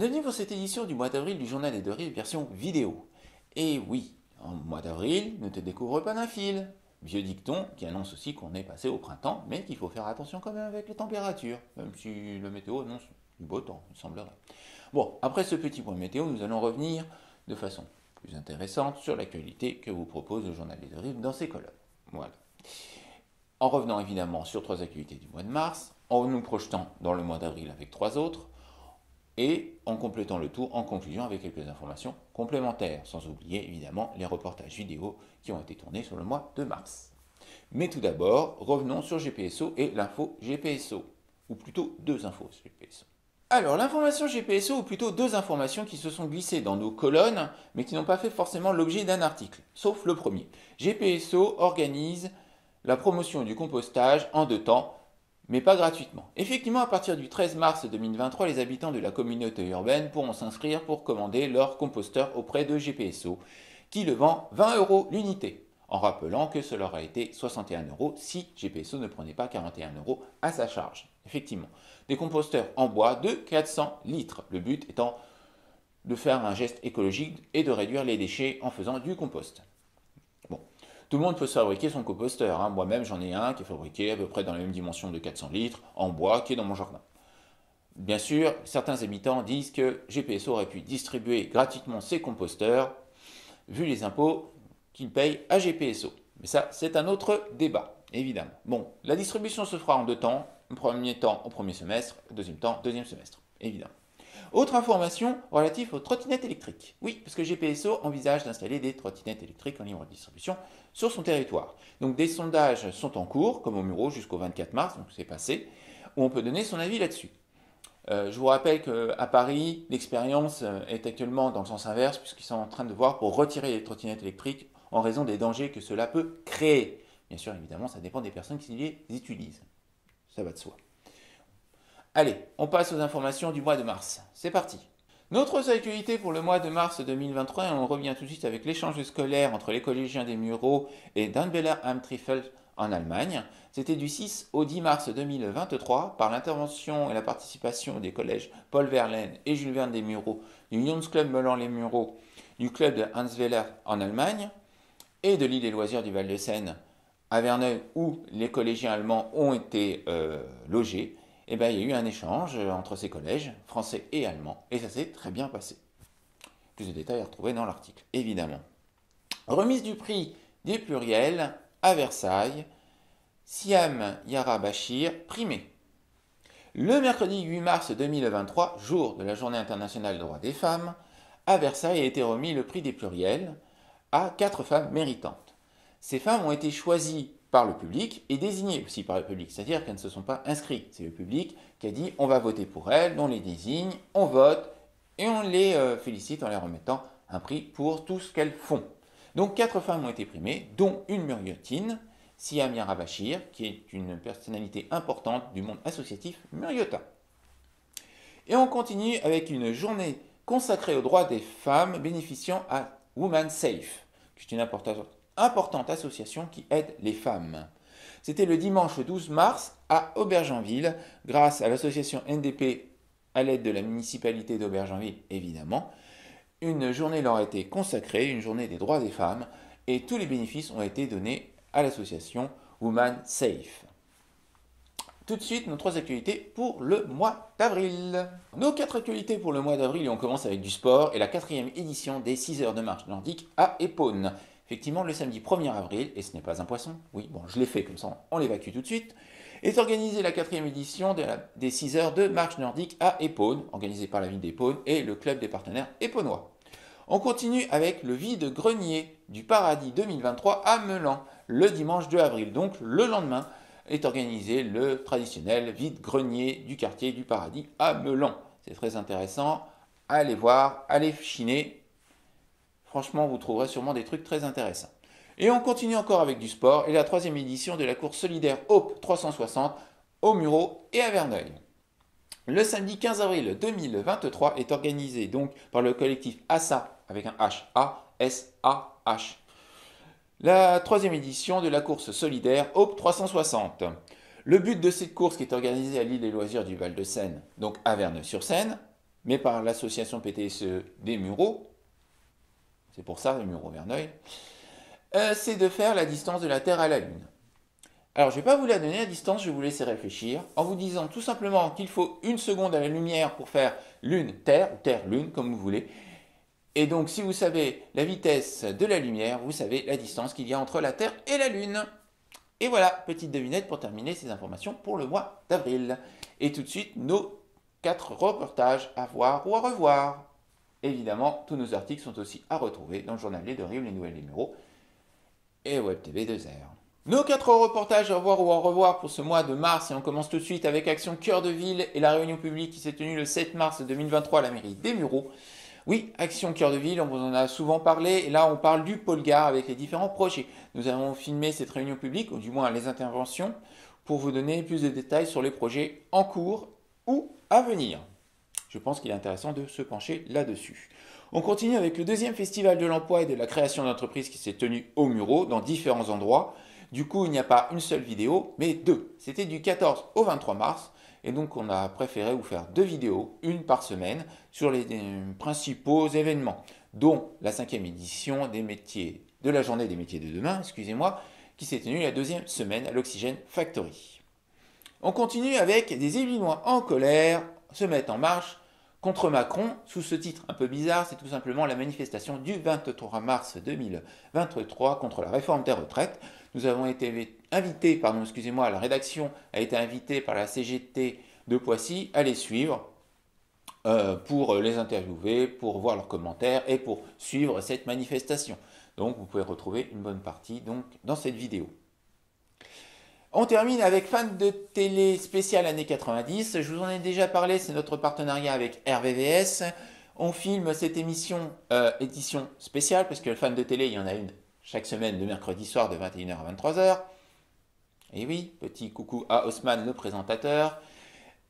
Bienvenue pour cette édition du mois d'avril du Journal des Deux Rives version vidéo. Et oui, en mois d'avril, ne te découvre pas d'un fil. Vieux dicton qui annonce aussi qu'on est passé au printemps, mais qu'il faut faire attention quand même avec les températures, même si le météo annonce du beau temps, il semblerait. Bon, après ce petit point météo, nous allons revenir de façon plus intéressante sur l'actualité que vous propose le Journal des Deux Rives dans ses colonnes. Voilà. En revenant évidemment sur 3 actualités du mois de mars, en nous projetant dans le mois d'avril avec 3 autres, et en complétant le tout en conclusion avec quelques informations complémentaires, sans oublier évidemment les reportages vidéo qui ont été tournés sur le mois de mars. Mais tout d'abord, revenons sur GPSO et l'info GPSO, ou plutôt 2 infos GPSO. Alors, l'information GPSO, ou plutôt 2 informations qui se sont glissées dans nos colonnes, mais qui n'ont pas fait forcément l'objet d'un article, sauf le premier. GPSO organise la promotion du compostage en 2 temps, mais pas gratuitement. Effectivement, à partir du 13 mars 2023, les habitants de la communauté urbaine pourront s'inscrire pour commander leur composteur auprès de GPSO, qui le vend 20 € l'unité, en rappelant que cela aurait été 61 € si GPSO ne prenait pas 41 € à sa charge. Effectivement, des composteurs en bois de 400 litres, le but étant de faire un geste écologique et de réduire les déchets en faisant du compost. Bon. Tout le monde peut se fabriquer son composteur. Moi-même, j'en ai un qui est fabriqué à peu près dans la même dimension de 400 litres, en bois, qui est dans mon jardin. Bien sûr, certains habitants disent que GPSO aurait pu distribuer gratuitement ses composteurs, vu les impôts qu'ils payent à GPSO. Mais ça, c'est un autre débat, évidemment. Bon, la distribution se fera en 2 temps. Premier temps au premier semestre, deuxième temps, deuxième semestre, évidemment. Autre information relative aux trottinettes électriques. Oui, parce que GPSO envisage d'installer des trottinettes électriques en libre distribution sur son territoire. Donc des sondages sont en cours, comme au Muro jusqu'au 24 mars, donc c'est passé, où on peut donner son avis là-dessus. Je vous rappelle qu'à Paris, l'expérience est actuellement dans le sens inverse, puisqu'ils sont en train de voir pour retirer les trottinettes électriques en raison des dangers que cela peut créer. Bien sûr, évidemment, ça dépend des personnes qui les utilisent. Ça va de soi. Allez, on passe aux informations du mois de mars. C'est parti. Notre actualité pour le mois de mars 2023, et on revient tout de suite avec l'échange scolaire entre les collégiens des Mureaux et d'Anbeller am Triffel en Allemagne. C'était du 6 au 10 mars 2023 par l'intervention et la participation des collèges Paul Verlaine et Jules Verne des Mureaux, du Jungsclub Melun-les-Mureaux, du club de Hansweiler en Allemagne et de l'île et loisirs du Val-de-Seine à Verneuil où les collégiens allemands ont été logés. Il y a eu un échange entre ces collèges, français et allemands, et ça s'est très bien passé. Plus de détails à retrouver dans l'article, évidemment. Remise du prix des pluriels à Versailles, Siam Yara Bachir, primé. Le mercredi 8 mars 2023, jour de la Journée internationale des droits des femmes, à Versailles a été remis le prix des pluriels à 4 femmes méritantes. Ces femmes ont été choisies par le public et désignées aussi par le public, c'est-à-dire qu'elles ne se sont pas inscrites. C'est le public qui a dit on va voter pour elles, on les désigne, on vote et on les félicite en les remettant un prix pour tout ce qu'elles font. Donc 4 femmes ont été primées, dont une muriotine, Siam Yara Bachir, qui est une personnalité importante du monde associatif muriotin. Et on continue avec une journée consacrée aux droits des femmes bénéficiant à Women Safe, qui est une importante association qui aide les femmes. C'était le dimanche 12 mars à Aubergenville, grâce à l'association NDP à l'aide de la municipalité d'Aubergenville, évidemment. Une journée leur a été consacrée, une journée des droits des femmes, et tous les bénéfices ont été donnés à l'association Women Safe. Tout de suite, nos 3 actualités pour le mois d'avril. Nos 4 actualités pour le mois d'avril, et on commence avec du sport et la 4e édition des 6 heures de marche nordique à Épône. Effectivement, le samedi 1er avril, et ce n'est pas un poisson, oui, bon, je l'ai fait comme ça, on l'évacue tout de suite, est organisée la 4e édition des 6 heures de marche nordique à Épône, organisée par la ville d'Épône et le club des partenaires épônois. On continue avec le vide-grenier du Paradis 2023 à Meulan, le dimanche 2 avril, donc le lendemain est organisé le traditionnel vide-grenier du quartier du Paradis à Meulan. C'est très intéressant, allez voir, allez chiner. Franchement, vous trouverez sûrement des trucs très intéressants. Et on continue encore avec du sport et la 3e édition de la course solidaire Hope 360 au Muro et à Verneuil. Le samedi 15 avril 2023 est organisé donc par le collectif ASA avec un H, A-S-A-H. La 3e édition de la course solidaire Hope 360. Le but de cette course qui est organisée à l'île et loisirs du Val-de-Seine, donc à Verneuil-sur-Seine, mais par l'association PTSE des Mureaux, c'est pour ça les Mureaux Verneuil, c'est de faire la distance de la Terre à la Lune. Alors je ne vais pas vous la donner à distance, je vais vous laisser réfléchir en vous disant tout simplement qu'il faut 1 seconde à la lumière pour faire Lune-Terre, ou Terre-Lune comme vous voulez. Et donc si vous savez la vitesse de la lumière, vous savez la distance qu'il y a entre la Terre et la Lune. Et voilà, petite devinette pour terminer ces informations pour le mois d'avril. Et tout de suite, nos 4 reportages à voir ou à revoir. Évidemment, tous nos articles sont aussi à retrouver dans le journal Les Deux Rives, les Nouvelles des Mureaux et Web TV 2R. Nos 4 reportages à voir ou à revoir pour ce mois de mars, et on commence tout de suite avec Action Cœur de Ville et la réunion publique qui s'est tenue le 7 mars 2023 à la mairie des Mureaux. Oui, Action Cœur de Ville, on vous en a souvent parlé, et là on parle du pôle gare avec les différents projets. Nous avons filmé cette réunion publique, ou du moins les interventions, pour vous donner plus de détails sur les projets en cours ou à venir. Je pense qu'il est intéressant de se pencher là-dessus. On continue avec le deuxième festival de l'emploi et de la création d'entreprises qui s'est tenu aux Mureaux, dans différents endroits. Du coup, il n'y a pas une seule vidéo, mais 2. C'était du 14 au 23 mars. Et donc, on a préféré vous faire 2 vidéos, une par semaine, sur les principaux événements, dont la 5e édition de la journée des métiers de demain, excusez-moi, qui s'est tenue la 2e semaine à l'Oxygène Factory. On continue avec des Illinois en colère se mettent en marche contre Macron, sous ce titre un peu bizarre, c'est tout simplement la manifestation du 23 mars 2023 contre la réforme des retraites. Nous avons été invités, la rédaction a été invitée par la CGT de Poissy à les suivre pour les interviewer, pour voir leurs commentaires et pour suivre cette manifestation. Donc vous pouvez retrouver une bonne partie dans cette vidéo. On termine avec Fan de télé spécial années 90. Je vous en ai déjà parlé, c'est notre partenariat avec RVVS. On filme cette émission édition spéciale, parce que Fan de télé, il y en a une chaque semaine le mercredi soir de 21h à 23h. Et oui, petit coucou à Haussmann, le présentateur.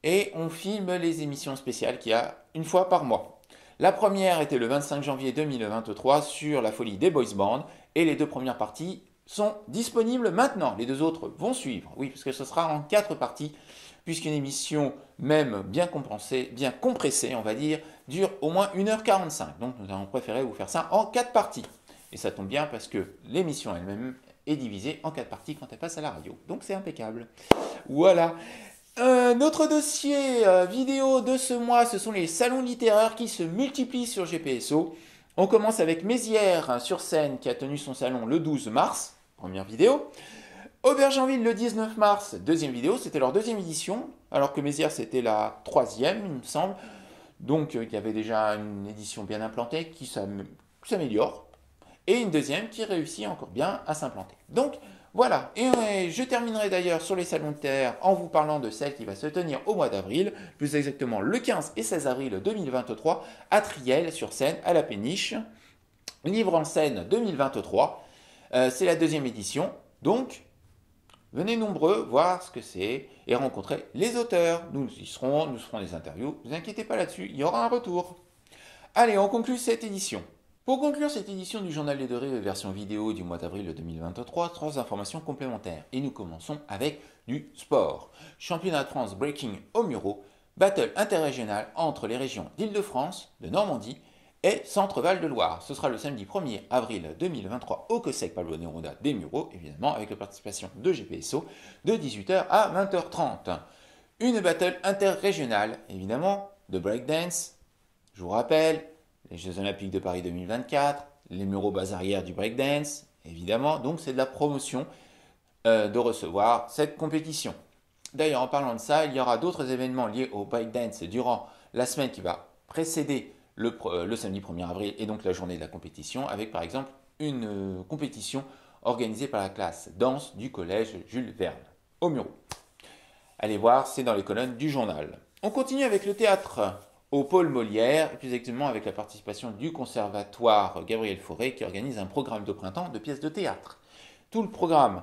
Et on filme les émissions spéciales qu'il y a une fois par mois. La première était le 25 janvier 2023 sur la folie des boys bands, et les 2 premières parties sont disponibles maintenant. Les 2 autres vont suivre. Oui, parce que ce sera en 4 parties, puisqu'une émission, même bien compressée, on va dire, dure au moins 1h45. Donc nous avons préféré vous faire ça en 4 parties. Et ça tombe bien parce que l'émission elle-même est divisée en 4 parties quand elle passe à la radio. Donc c'est impeccable. Voilà. Notre dossier vidéo de ce mois, ce sont les salons littéraires qui se multiplient sur GPSO. On commence avec Mézières sur Seine qui a tenu son salon le 12 mars, première vidéo. Aubergenville le 19 mars, deuxième vidéo, c'était leur 2e édition, alors que Mézières c'était la 3e, il me semble. Donc il y avait déjà une édition bien implantée qui s'améliore, et une 2e qui réussit encore bien à s'implanter. Donc voilà, et je terminerai d'ailleurs sur les salons littéraires en vous parlant de celle qui va se tenir au mois d'avril, plus exactement le 15 et 16 avril 2023 à Triel sur Seine, à la Péniche. Livre en scène 2023, c'est la 2e édition, donc venez nombreux voir ce que c'est et rencontrer les auteurs. Nous y serons, nous ferons des interviews, ne vous inquiétez pas là-dessus, il y aura un retour. Allez, on conclut cette édition. Pour conclure cette édition du Journal des Deux Rives version vidéo du mois d'avril 2023, 3 informations complémentaires. Et nous commençons avec du sport. Championnat de France Breaking aux Mureaux, battle interrégional entre les régions d'Île-de-France, de Normandie et Centre-Val de Loire. Ce sera le samedi 1er avril 2023 au COSEC Pablo Neruda des Mureaux, évidemment avec la participation de GPSO, de 18h à 20h30. Une battle interrégionale, évidemment, de breakdance. Je vous rappelle, les Jeux Olympiques de Paris 2024, les Mureaux Bazarières du breakdance, évidemment. Donc c'est de la promotion de recevoir cette compétition. D'ailleurs, en parlant de ça, il y aura d'autres événements liés au breakdance durant la semaine qui va précéder le samedi 1er avril et donc la journée de la compétition, avec par exemple une compétition organisée par la classe danse du collège Jules Verne, aux Mureaux. Allez voir, c'est dans les colonnes du journal. On continue avec le théâtre au pôle Molière, et plus exactement avec la participation du conservatoire Gabriel Fauré qui organise un programme de printemps de pièces de théâtre. Tout le programme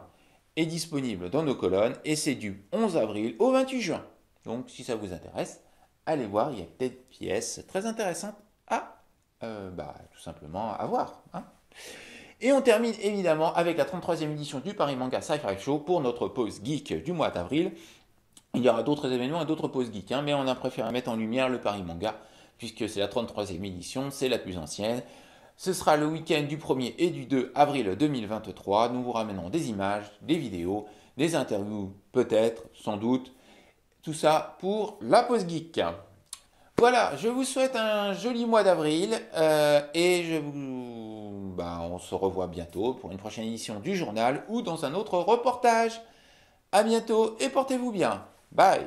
est disponible dans nos colonnes et c'est du 11 avril au 28 juin. Donc si ça vous intéresse, allez voir, il y a peut-être des pièces très intéressantes à tout simplement à voir. Et on termine évidemment avec la 33e édition du Paris Manga Sci-Fi Show pour notre pause geek du mois d'avril. Il y aura d'autres événements et d'autres pauses geeks, mais on a préféré mettre en lumière le Paris Manga puisque c'est la 33e édition, c'est la plus ancienne. Ce sera le week-end du 1er et du 2 avril 2023. Nous vous ramenons des images, des vidéos, des interviews, peut-être, sans doute. Tout ça pour la pause geek. Voilà, je vous souhaite un joli mois d'avril et on se revoit bientôt pour une prochaine édition du journal ou dans un autre reportage. À bientôt et portez-vous bien. Bye.